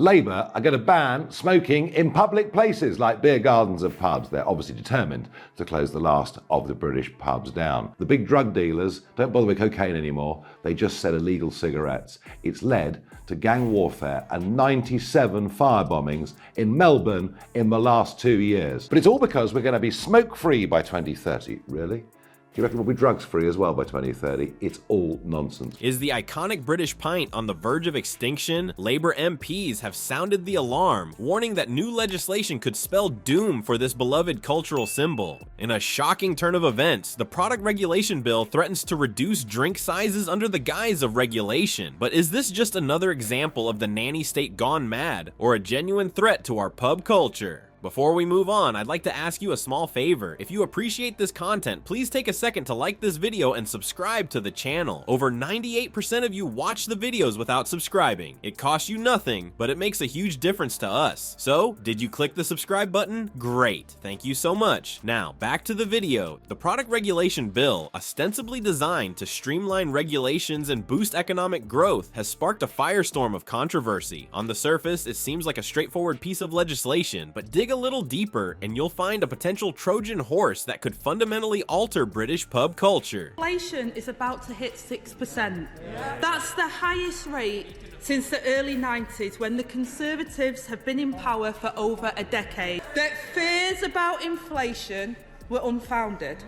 Labour are going to ban smoking in public places like beer gardens and pubs. They're obviously determined to close the last of the British pubs down. The big drug dealers don't bother with cocaine anymore. They just sell illegal cigarettes. It's led to gang warfare and 97 fire bombings in Melbourne in the last 2 years. But it's all because we're going to be smoke-free by 2030. Really? Do you reckon we'll be drugs-free as well by 2030? It's all nonsense. Is the iconic British pint on the verge of extinction? Labour MPs have sounded the alarm, warning that new legislation could spell doom for this beloved cultural symbol. In a shocking turn of events, the product regulation bill threatens to reduce drink sizes under the guise of regulation. But is this just another example of the nanny state gone mad, or a genuine threat to our pub culture? Before we move on, I'd like to ask you a small favor. If you appreciate this content, please take a second to like this video and subscribe to the channel. Over 98% of you watch the videos without subscribing. It costs you nothing, but it makes a huge difference to us. So, did you click the subscribe button? Great, thank you so much. Now, back to the video. The product regulation bill, ostensibly designed to streamline regulations and boost economic growth, has sparked a firestorm of controversy. On the surface, it seems like a straightforward piece of legislation, but dig a little deeper and you'll find a potential Trojan horse that could fundamentally alter British pub culture. Inflation is about to hit 6%. That's the highest rate since the early 90s, when the Conservatives have been in power for over a decade. That fears about inflation were unfounded.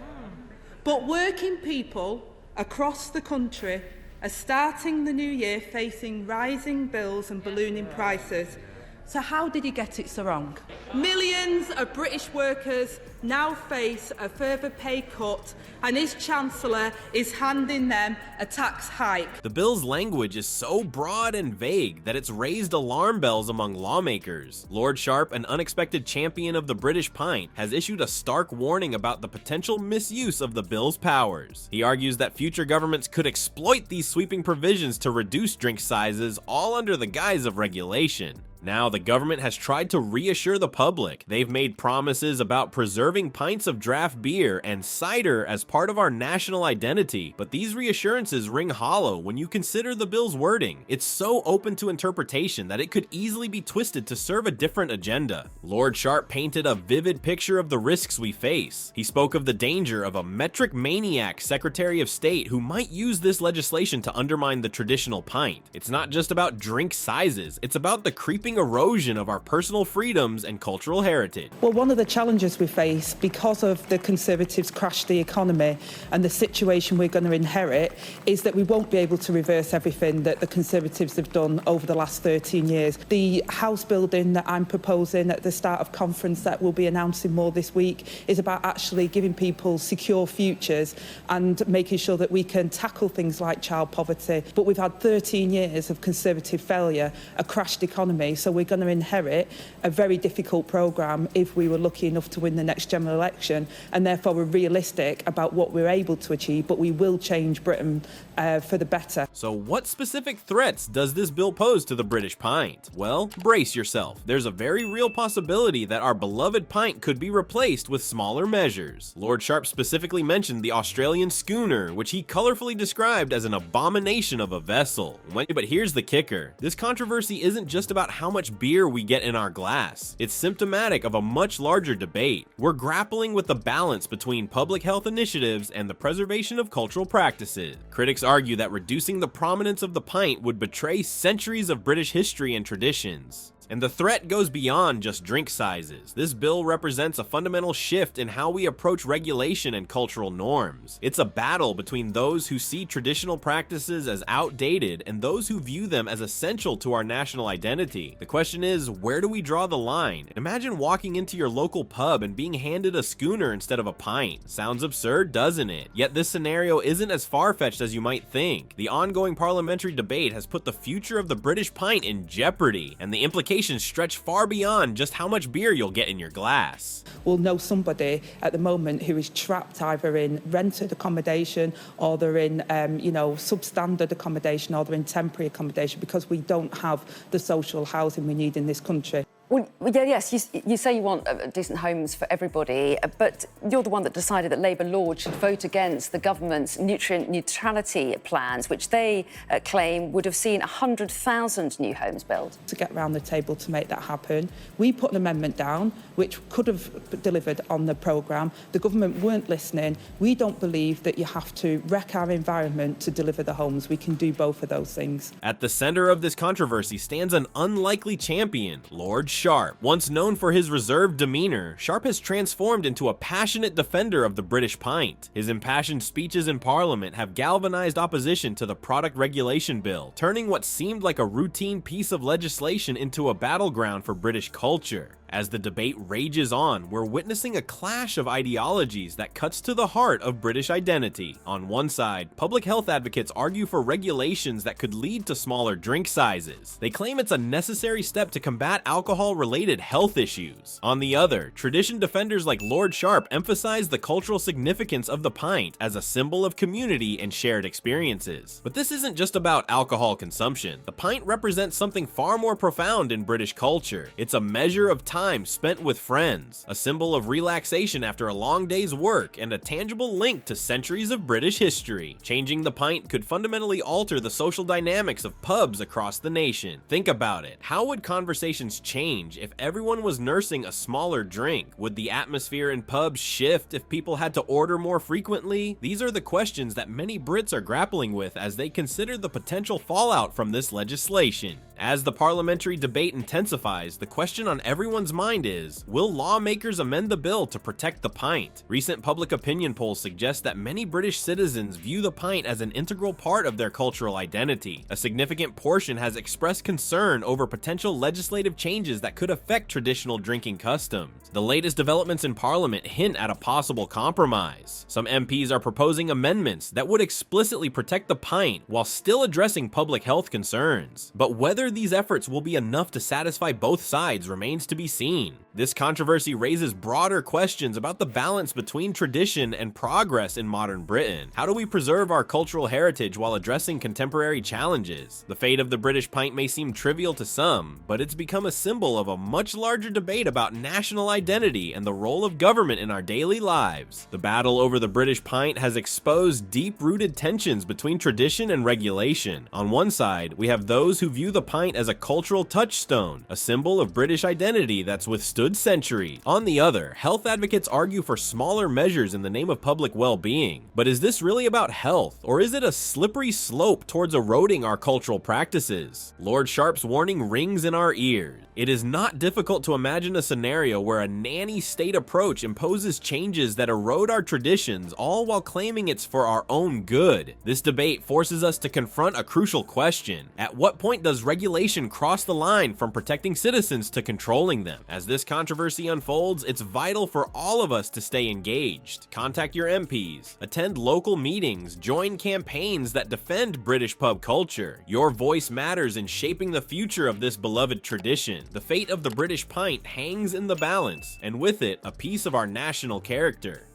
But working people across the country are starting the new year facing rising bills and ballooning prices. So how did he get it so wrong? Millions of British workers now face a further pay cut, and his Chancellor is handing them a tax hike. The bill's language is so broad and vague that it's raised alarm bells among lawmakers. Lord Sharp, an unexpected champion of the British pint, has issued a stark warning about the potential misuse of the bill's powers. He argues that future governments could exploit these sweeping provisions to reduce drink sizes, all under the guise of regulation. Now, the government has tried to reassure the public. They've made promises about preserving pints of draft beer and cider as part of our national identity, but these reassurances ring hollow when you consider the bill's wording. It's so open to interpretation that it could easily be twisted to serve a different agenda. Lord Sharp painted a vivid picture of the risks we face. He spoke of the danger of a metric maniac Secretary of State who might use this legislation to undermine the traditional pint. It's not just about drink sizes, it's about the creeping erosion of our personal freedoms and cultural heritage. Well, one of the challenges we face because of the Conservatives crashed the economy and the situation we're going to inherit is that we won't be able to reverse everything that the Conservatives have done over the last 13 years. The house building that I'm proposing at the start of conference that we'll be announcing more this week is about actually giving people secure futures and making sure that we can tackle things like child poverty. But we've had 13 years of Conservative failure, a crashed economy, so we're going to inherit a very difficult programme if we were lucky enough to win the next general election, and therefore we're realistic about what we're able to achieve, but we will change Britain for the better. So what specific threats does this bill pose to the British pint? Well, brace yourself. There's a very real possibility that our beloved pint could be replaced with smaller measures. Lord Sharp specifically mentioned the Australian schooner, which he colorfully described as an abomination of a vessel. But here's the kicker. This controversy isn't just about how much beer we get in our glass. It's symptomatic of a much larger debate. We're grappling with the balance between public health initiatives and the preservation of cultural practices. Critics argue that reducing the prominence of the pint would betray centuries of British history and traditions. And the threat goes beyond just drink sizes. This bill represents a fundamental shift in how we approach regulation and cultural norms. It's a battle between those who see traditional practices as outdated and those who view them as essential to our national identity. The question is, where do we draw the line? Imagine walking into your local pub and being handed a schooner instead of a pint. Sounds absurd, doesn't it? Yet this scenario isn't as far-fetched as you might think. The ongoing parliamentary debate has put the future of the British pint in jeopardy, and the implications stretch far beyond just how much beer you'll get in your glass. We'll know somebody at the moment who is trapped either in rented accommodation or they're in, substandard accommodation or they're in temporary accommodation because we don't have the social housing we need in this country. Well, yeah, yes, you say you want decent homes for everybody, but you're the one that decided that Labour Lords should vote against the government's nutrient neutrality plans, which they claim would have seen 100,000 new homes built. To get around the table to make that happen, we put an amendment down which could have delivered on the programme. The government weren't listening. We don't believe that you have to wreck our environment to deliver the homes. We can do both of those things. At the center of this controversy stands an unlikely champion, Lord Sharp. Once known for his reserved demeanor, Sharp has transformed into a passionate defender of the British pint. His impassioned speeches in Parliament have galvanized opposition to the product regulation bill, turning what seemed like a routine piece of legislation into a battleground for British culture. As the debate rages on, we're witnessing a clash of ideologies that cuts to the heart of British identity. On one side, public health advocates argue for regulations that could lead to smaller drink sizes. They claim it's a necessary step to combat alcohol-related health issues. On the other, tradition defenders like Lord Sharp emphasize the cultural significance of the pint as a symbol of community and shared experiences. But this isn't just about alcohol consumption. The pint represents something far more profound in British culture. It's a measure of time spent with friends, a symbol of relaxation after a long day's work, and a tangible link to centuries of British history. Changing the pint could fundamentally alter the social dynamics of pubs across the nation. Think about it. How would conversations change if everyone was nursing a smaller drink? Would the atmosphere in pubs shift if people had to order more frequently? These are the questions that many Brits are grappling with as they consider the potential fallout from this legislation. As the parliamentary debate intensifies, the question on everyone's mind is, will lawmakers amend the bill to protect the pint? Recent public opinion polls suggest that many British citizens view the pint as an integral part of their cultural identity. A significant portion has expressed concern over potential legislative changes that could affect traditional drinking customs. The latest developments in Parliament hint at a possible compromise. Some MPs are proposing amendments that would explicitly protect the pint while still addressing public health concerns. But whether these efforts will be enough to satisfy both sides remains to be seen. This controversy raises broader questions about the balance between tradition and progress in modern Britain. How do we preserve our cultural heritage while addressing contemporary challenges? The fate of the British pint may seem trivial to some, but it's become a symbol of a much larger debate about national identity and the role of government in our daily lives. The battle over the British pint has exposed deep-rooted tensions between tradition and regulation. On one side, we have those who view the pint as a cultural touchstone, a symbol of British identity that's withstood centuries. On the other, health advocates argue for smaller measures in the name of public well-being. But is this really about health, or is it a slippery slope towards eroding our cultural practices? Lord Sharp's warning rings in our ears. It is not difficult to imagine a scenario where a nanny state approach imposes changes that erode our traditions, all while claiming it's for our own good. This debate forces us to confront a crucial question. At what point does regulation cross the line from protecting citizens to controlling them? As this controversy unfolds, it's vital for all of us to stay engaged. Contact your MPs, attend local meetings, join campaigns that defend British pub culture. Your voice matters in shaping the future of this beloved tradition. The fate of the British pint hangs in the balance, and with it, a piece of our national character.